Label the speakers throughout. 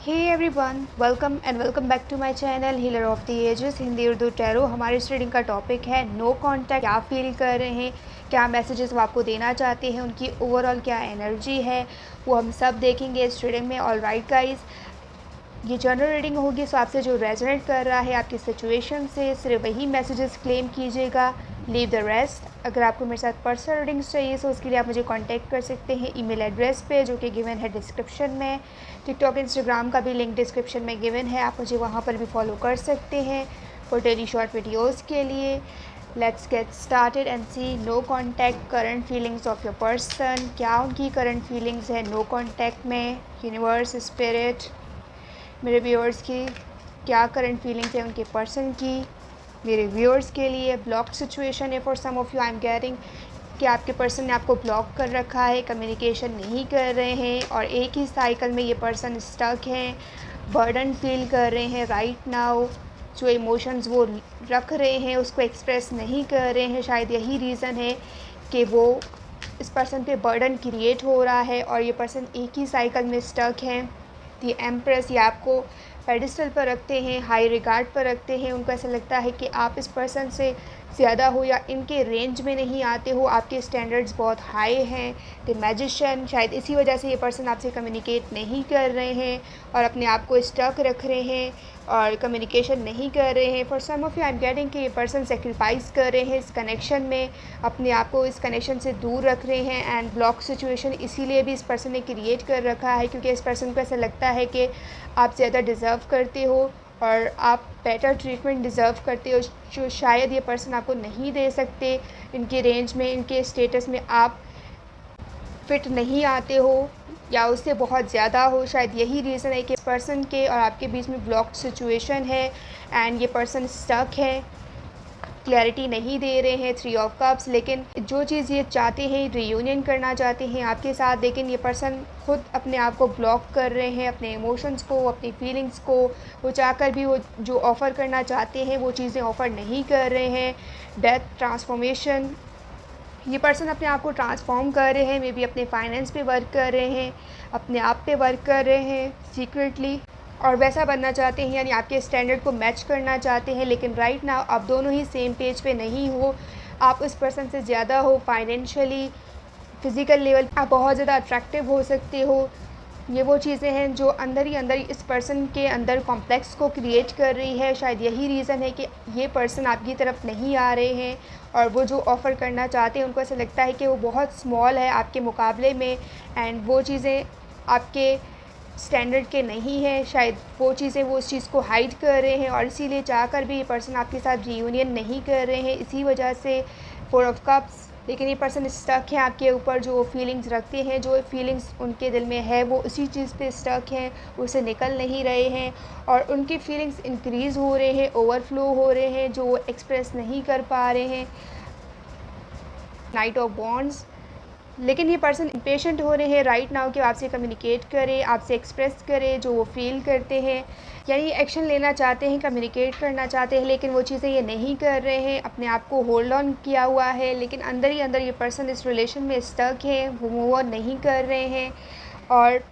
Speaker 1: Hey everyone, welcome back to my channel Healer of the Ages Hindi Urdu tarot. हमारे इस reading का topic है no contact. क्या feel कर रहे हैं, क्या मैसेजेस वो आपको देना चाहते हैं, उनकी ओवरऑल क्या एनर्जी है, वो हम सब देखेंगे इस रीडिंग में। ऑल राइट गाइज, ये जनरल रीडिंग होगी, सो आपसे जो रेजोनेट कर रहा है आपकी सिचुएशन से सिर्फ वही मैसेजेस क्लेम कीजिएगा, लीव द रेस्ट। अगर आपको मेरे साथ पर्सनल रीडिंग्स चाहिए तो उसके लिए आप मुझे कांटेक्ट कर सकते हैं ईमेल एड्रेस पे, जो कि गिवन है डिस्क्रिप्शन में। टिकटॉक इंस्टाग्राम का भी लिंक डिस्क्रिप्शन में गिवन है, आप मुझे वहाँ पर भी फॉलो कर सकते हैं फॉर डेली शॉर्ट वीडियोज़ के लिए। Let's get started and see no contact current feelings of your person. क्या उनकी करंट फीलिंग्स है नो कॉन्टैक्ट में? यूनिवर्स, स्पिरिट, मेरे व्यूअर्स की क्या करंट फीलिंग्स है उनके पर्सन की मेरे व्यूअर्स के लिए? ब्लॉक सिचुएशन है for some of you. I am getting कि आपके पर्सन ने आपको ब्लॉक कर रखा है, कम्युनिकेशन नहीं कर रहे हैं और एक ही साइकिल में ये पर्सन स्टक हैं, बर्डन फील कर रहे हैं राइट नाउ। जो इमोशंस वो रख रहे हैं उसको एक्सप्रेस नहीं कर रहे हैं। शायद यही रीज़न है कि वो इस पर्सन पे बर्डन क्रिएट हो रहा है और ये पर्सन एक ही साइकिल में स्टक हैं। दी एम्प्रेस, ये आपको पेडिस्टल पर रखते हैं, हाई रिगार्ड पर रखते हैं। उनको ऐसा लगता है कि आप इस पर्सन से ज़्यादा हो या इनके रेंज में नहीं आते हो, आपके स्टैंडर्ड्स बहुत हाई हैं। द मैजिशियन, शायद इसी वजह से ये पर्सन आपसे कम्युनिकेट नहीं कर रहे हैं और अपने आप को स्टक रख रहे हैं और कम्युनिकेशन नहीं कर रहे हैं। For some of you I am getting कि ये पर्सन सेक्रीफाइस कर रहे हैं इस कनेक्शन में, अपने आप को इस कनेक्शन से दूर रख रहे हैं। एंड ब्लॉक सिचुएशन इसीलिए भी इस पर्सन ने क्रिएट कर रखा है क्योंकि इस पर्सन को ऐसा लगता है कि आप ज़्यादा डिज़र्व करते हो और आप बेटर ट्रीटमेंट डिज़र्व करते हो, जो शायद ये पर्सन आपको नहीं दे सकते। इनके रेंज में, इनके स्टेटस में आप फिट नहीं आते हो या उससे बहुत ज़्यादा हो। शायद यही रीज़न है कि पर्सन के और आपके बीच में ब्लॉक्ड सिचुएशन है एंड ये पर्सन स्टक है, क्लैरिटी नहीं दे रहे हैं। 3 ऑफ कप्स, लेकिन जो चीज़ ये चाहते हैं, रीयूनियन करना चाहते हैं आपके साथ, लेकिन ये पर्सन खुद अपने आप को ब्लॉक कर रहे हैं, अपने इमोशंस को, अपनी फीलिंग्स को। वो चाहकर भी वो जो ऑफ़र करना चाहते हैं वो चीज़ें ऑफ़र नहीं कर रहे हैं। डेथ, ट्रांसफॉर्मेशन, ये पर्सन अपने आप को ट्रांसफॉर्म कर रहे हैं, मे बी अपने फाइनेंस पे वर्क कर रहे हैं, अपने आप पे वर्क कर रहे हैं सीक्रेटली और वैसा बनना चाहते हैं, यानी आपके स्टैंडर्ड को मैच करना चाहते हैं। लेकिन राइट नाउ आप दोनों ही सेम पेज पे नहीं हो। आप उस पर्सन से ज़्यादा हो फाइनेंशियली, फ़िज़िकल लेवल आप बहुत ज़्यादा अट्रैक्टिव हो सकते हो। ये वो चीज़ें हैं जो अंदर ही अंदर इस पर्सन के अंदर कॉम्प्लेक्स को क्रिएट कर रही है। शायद यही रीज़न है कि ये पर्सन आपकी तरफ नहीं आ रहे हैं और वो जो ऑफ़र करना चाहते हैं उनको ऐसा लगता है कि वो बहुत स्मॉल है आपके मुकाबले में एंड वो चीज़ें आपके स्टैंडर्ड के नहीं है। शायद वो चीज़ें वो उस चीज़ को हाइड कर रहे हैं और इसीलिए चाहकर भी ये पर्सन आपके साथ रीयूनियन नहीं कर रहे हैं, इसी वजह से 4 ऑफ कप्स। लेकिन ये पर्सन स्टक है आपके ऊपर, जो फीलिंग्स रखते हैं, जो फीलिंग्स उनके दिल में है वो उसी चीज़ पे स्टक हैं, उससे निकल नहीं रहे हैं और उनकी फीलिंग्स इंक्रीज़ हो रहे हैं, ओवरफ्लो हो रहे हैं, जो वो एक्सप्रेस नहीं कर पा रहे हैं। नाइट ऑफ वॉन्ड्स, लेकिन ये पर्सन इम्पेशेंट हो रहे हैं राइट नाउ कि आपसे कम्युनिकेट करें, आपसे एक्सप्रेस करें जो वो फ़ील करते हैं, यानी एक्शन लेना चाहते हैं, कम्युनिकेट करना चाहते हैं, लेकिन वो चीज़ें ये नहीं कर रहे हैं। अपने आप को होल्ड ऑन किया हुआ है, लेकिन अंदर ही अंदर ये पर्सन इस रिलेशन में स्टक है, वो मूव ऑन नहीं कर रहे हैं और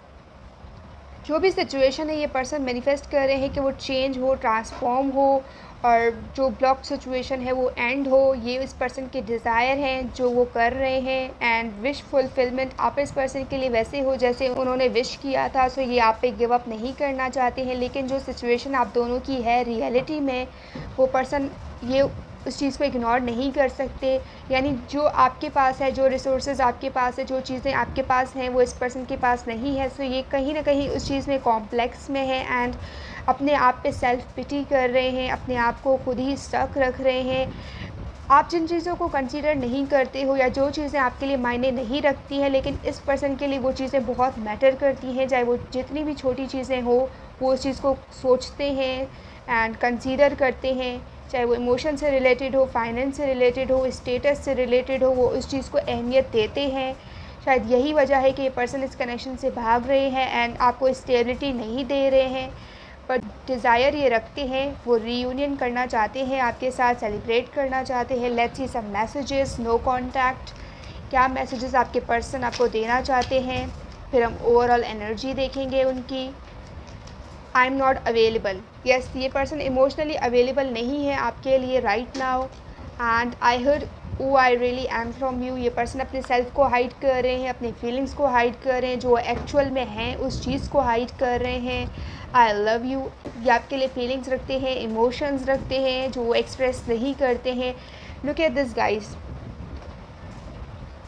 Speaker 1: जो भी सिचुएशन है ये पर्सन मैनिफेस्ट कर रहे हैं कि वो चेंज हो, ट्रांसफॉर्म हो और जो ब्लॉक सिचुएशन है वो एंड हो। ये इस पर्सन के डिज़ायर हैं जो वो कर रहे हैं एंड विश फुलफिलमेंट आप इस पर्सन के लिए वैसे हो जैसे उन्होंने विश किया था। सो ये आप पे गिव अप नहीं करना चाहते हैं, लेकिन जो सिचुएशन आप दोनों की है रियलिटी में, वो पर्सन ये उस चीज़ को इग्नोर नहीं कर सकते। यानी जो आपके पास है, जो रिसोर्सेज आपके पास है, जो चीज़ें आपके पास हैं वो इस पर्सन के पास नहीं है। सो ये कहीं ना कहीं उस चीज़ में कॉम्प्लेक्स में है एंड अपने आप पे सेल्फ पिटी कर रहे हैं, अपने आप को खुद ही स्टक रख रहे हैं। आप जिन चीज़ों को कंसीडर नहीं करते हो या जो चीज़ें आपके लिए मायने नहीं रखती हैं, लेकिन इस पर्सन के लिए वो चीज़ें बहुत मैटर करती हैं, चाहे वो जितनी भी छोटी चीज़ें हो, वो उस चीज़ को सोचते हैं एंड कंसीडर करते हैं। चाहे वो इमोशन से रिलेटेड हो, फाइनेंस से रिलेटेड हो, स्टेटस से रिलेटेड हो, वो उस चीज़ को अहमियत देते हैं। शायद यही वजह है कि ये पर्सन इस कनेक्शन से भाग रहे हैं एंड आपको स्टेबिलिटी नहीं दे रहे हैं, पर डिज़ायर ये रखते हैं, वो रीयूनियन करना चाहते हैं आपके साथ, सेलिब्रेट करना चाहते हैं। Let's see some messages. No contact, क्या मैसेजेस आपके पर्सन आपको देना चाहते हैं, फिर हम ओवरऑल एनर्जी देखेंगे उनकी। I am not available. Yes, ये पर्सन इमोशनली अवेलेबल नहीं है आपके लिए right now. And I heard oh I really am from you. ये पर्सन अपने सेल्फ को हाइड कर रहे हैं, अपनी फीलिंग्स को हाइड कर रहे हैं, जो एक्चुअल में हैं उस चीज़ को हाइड कर रहे हैं। आई लव यू, ये आपके लिए फीलिंग्स रखते हैं, इमोशंस रखते हैं जो एक्सप्रेस नहीं करते हैं। Look at this guys,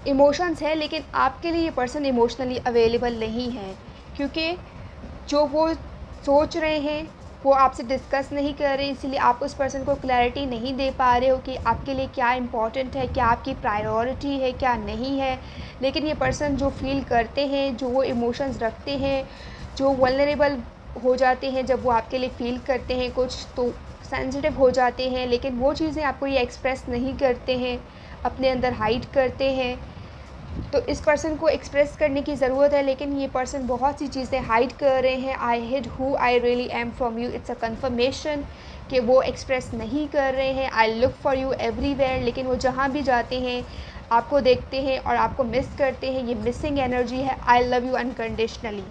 Speaker 1: emotions है लेकिन आपके लिए ये पर्सन इमोशनली अवेलेबल नहीं है, क्योंकि जो वो सोच रहे हैं वो आपसे डिस्कस नहीं कर रहे, इसीलिए आप उस पर्सन को क्लैरिटी नहीं दे पा रहे हो कि आपके लिए क्या इम्पॉर्टेंट है, क्या आपकी प्रायोरिटी है, क्या नहीं है। लेकिन ये पर्सन जो फील करते हैं, जो वो इमोशंस रखते हैं, जो वल्नरेबल हो जाते हैं जब वो आपके लिए फ़ील करते हैं कुछ, तो सेंसिटिव हो जाते हैं, लेकिन वो चीज़ें आपको ये एक्सप्रेस नहीं करते हैं, अपने अंदर हाइड करते हैं। तो इस पर्सन को एक्सप्रेस करने की ज़रूरत है, लेकिन ये पर्सन बहुत सी चीज़ें हाइड कर रहे हैं। I hid who I really am from you, it's a confirmation कि वो एक्सप्रेस नहीं कर रहे हैं। I look for you everywhere, लेकिन वो जहाँ भी जाते हैं आपको देखते हैं और आपको मिस करते हैं। ये मिसिंग एनर्जी है। I love you unconditionally,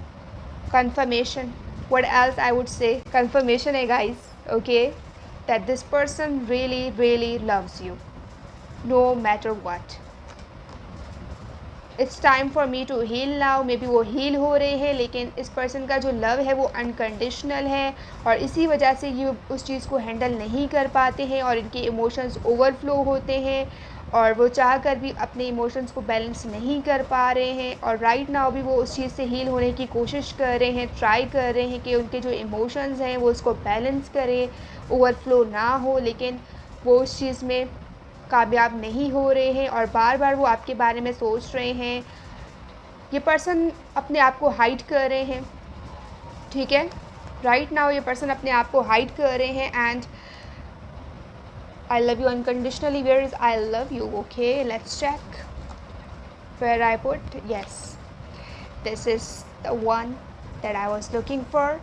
Speaker 1: confirmation, what else I would say, confirmation है guys, okay, that this person really really loves you no matter what. It's time for me to heal now. Maybe वो heal हो रहे हैं, लेकिन इस person का जो love है वो अनकंडीशनल है और इसी वजह से ये उस चीज़ को हैंडल नहीं कर पाते हैं और इनके इमोशंस ओवरफ्लो होते हैं और वो चाह कर भी अपने इमोशंस को बैलेंस नहीं कर पा रहे हैं। और राइट नाउ भी वो उस चीज़ से हील होने की कोशिश कर रहे हैं, ट्राई कर रहे हैं कि उनके जो इमोशंस हैं वो उसको बैलेंस करें, ओवरफ्लो ना हो, लेकिन वो उस चीज़ में कामयाब नहीं हो रहे हैं और बार बार वो आपके बारे में सोच रहे हैं। ये पर्सन अपने आप को हाइड कर रहे हैं, ठीक है, राइट नाउ ये पर्सन अपने आप को हाइड कर रहे हैं। And I love you unconditionally, where is I love you, okay, let's check where I put, yes, this is the one that I was looking for.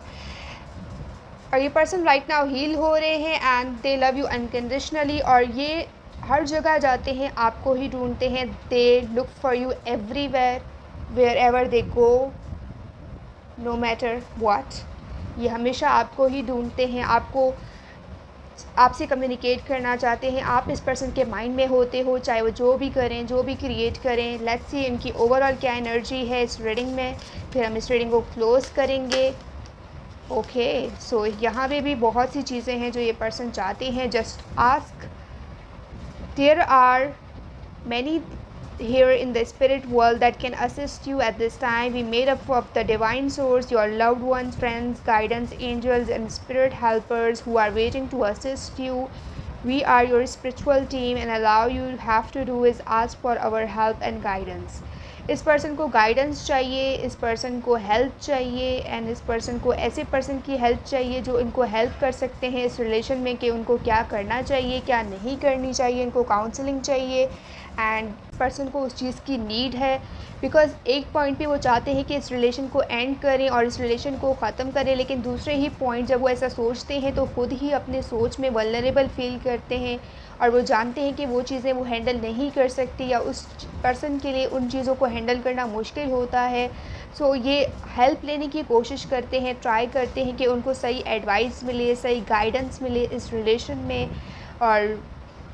Speaker 1: और ये पर्सन राइट नाउ हील हो रहे हैं and they love you unconditionally और ये हर जगह जाते हैं, आपको ही ढूंढते हैं। They look for you everywhere, wherever they go, no matter what. ये हमेशा आपको ही ढूंढते हैं, आपसे कम्युनिकेट करना चाहते हैं। आप इस पर्सन के माइंड में होते हो, चाहे वो जो भी करें, जो भी क्रिएट करें। लेट्स सी इनकी ओवरऑल क्या एनर्जी है इस रीडिंग में, फिर हम इस रीडिंग को क्लोज़ करेंगे। ओके, सो यहाँ पे भी बहुत सी चीज़ें हैं जो ये पर्सन चाहते हैं। Just ask, there are many here in the spirit world that can assist you at this time. We made up of the divine source, your loved ones, friends, guidance, angels and spirit helpers who are waiting to assist you. We are your spiritual team and all you have to do is ask for our help and guidance. इस person को guidance चाहिए, इस person को help चाहिए and इस person को ऐसे person की हेल्प चाहिए जो इनको हेल्प कर सकते हैं इस रिलेशन में कि उनको क्या करना चाहिए, क्या नहीं करनी चाहिए। इनको काउंसलिंग चाहिए एंड पर्सन को उस चीज़ की नीड है, बिकॉज़ एक पॉइंट पे वो चाहते हैं कि इस रिलेशन को एंड करें और इस रिलेशन को ख़त्म करें, लेकिन दूसरे ही पॉइंट जब वो ऐसा सोचते हैं तो खुद ही अपने सोच में वल्नरेबल फील करते हैं और वो जानते हैं कि वो चीज़ें वो हैंडल नहीं कर सकती या उस पर्सन के लिए उन चीज़ों को हैंडल करना मुश्किल होता है। सो ये हेल्प लेने की कोशिश करते हैं, ट्राई करते हैं कि उनको सही एडवाइस मिले, सही गाइडेंस मिले इस रिलेशन में और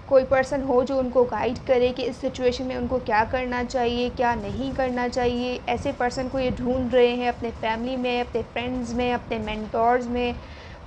Speaker 1: कोई पर्सन हो जो उनको गाइड करे कि इस सिचुएशन में उनको क्या करना चाहिए, क्या नहीं करना चाहिए। ऐसे पर्सन को ये ढूंढ रहे हैं अपने फैमिली में, अपने फ्रेंड्स में, अपने मेंटोर्स में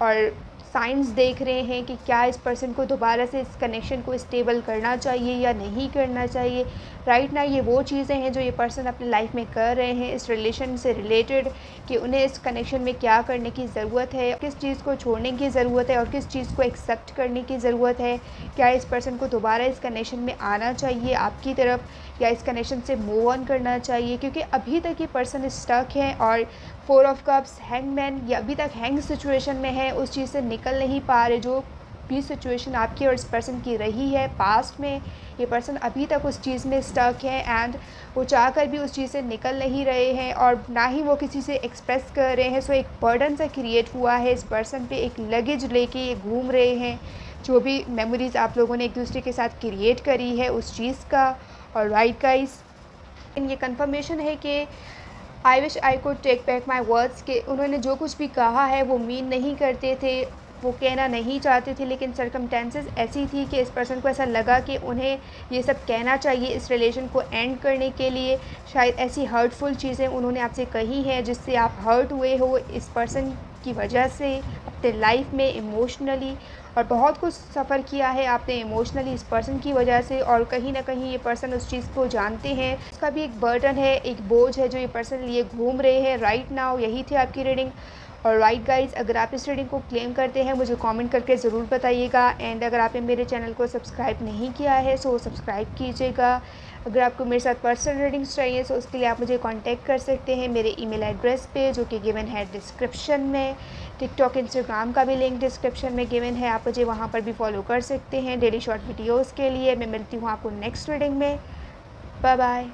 Speaker 1: और साइंस देख रहे हैं कि क्या इस पर्सन को दोबारा से इस कनेक्शन को स्टेबल करना चाहिए या नहीं करना चाहिए। राइट ना ये वो चीज़ें हैं जो ये पर्सन अपनी लाइफ में कर रहे हैं इस रिलेशन से रिलेटेड, कि उन्हें इस कनेक्शन में क्या करने की ज़रूरत है, किस चीज़ को छोड़ने की ज़रूरत है और किस चीज़ को एक्सेप्ट करने की ज़रूरत है। क्या इस पर्सन को दोबारा इस कनेक्शन में आना चाहिए आपकी तरफ या इस कनेक्शन से मूव ऑन करना चाहिए, क्योंकि अभी तक ये पर्सन स्टक है और 4 ऑफ कप्स, हैंगमैन, ये अभी तक हैंग सिचुएशन में है, उस चीज़ से निकल नहीं पा रहे। जो भी सिचुएशन आपकी और इस पर्सन की रही है पास्ट में, ये पर्सन अभी तक उस चीज़ में स्टक है एंड वो चाह कर भी उस चीज़ से निकल नहीं रहे हैं और ना ही वो किसी से एक्सप्रेस कर रहे हैं। सो एक बर्डन सा क्रिएट हुआ है इस पर्सन पे, एक लगेज लेके ये घूम रहे हैं, जो भी मेमोरीज़ आप लोगों ने एक दूसरे के साथ क्रिएट करी है उस चीज़ का। और राइट गाइस, ये कंफर्मेशन है कि I wish I could take back my words के उन्होंने जो कुछ भी कहा है वो मीन नहीं करते थे, वो कहना नहीं चाहते थे, लेकिन सर्कमटेंसेस ऐसी थी कि इस पर्सन को ऐसा लगा कि उन्हें ये सब कहना चाहिए इस रिलेशन को एंड करने के लिए। शायद ऐसी हर्टफुल चीज़ें उन्होंने आपसे कही हैं जिससे आप हर्ट हुए हो इस पर्सन की वजह से अपने लाइफ में इमोशनली, और बहुत कुछ सफ़र किया है आपने इमोशनली इस पर्सन की वजह से, और कहीं ना कहीं ये पर्सन उस चीज़ को जानते हैं। उसका भी एक बर्डन है, एक बोझ है जो ये पर्सन लिए घूम रहे हैं राइट नाउ। यही थी आपकी रीडिंग। और राइट गाइज, अगर आप इस रीडिंग को क्लेम करते हैं मुझे कमेंट करके ज़रूर बताइएगा। एंड अगर आपने मेरे चैनल को सब्सक्राइब नहीं किया है सो सब्सक्राइब कीजिएगा। अगर आपको मेरे साथ पर्सनल रीडिंग्स चाहिए तो उसके लिए आप मुझे कांटेक्ट कर सकते हैं मेरे ईमेल एड्रेस पे, जो कि गिवन है डिस्क्रिप्शन में। टिकटॉक इंस्टाग्राम का भी लिंक डिस्क्रिप्शन में गिवन है, आप मुझे वहाँ पर भी फॉलो कर सकते हैं डेली शॉर्ट वीडियोज़ के लिए। मैं मिलती हूँ आपको नेक्स्ट रीडिंग में। Bye bye.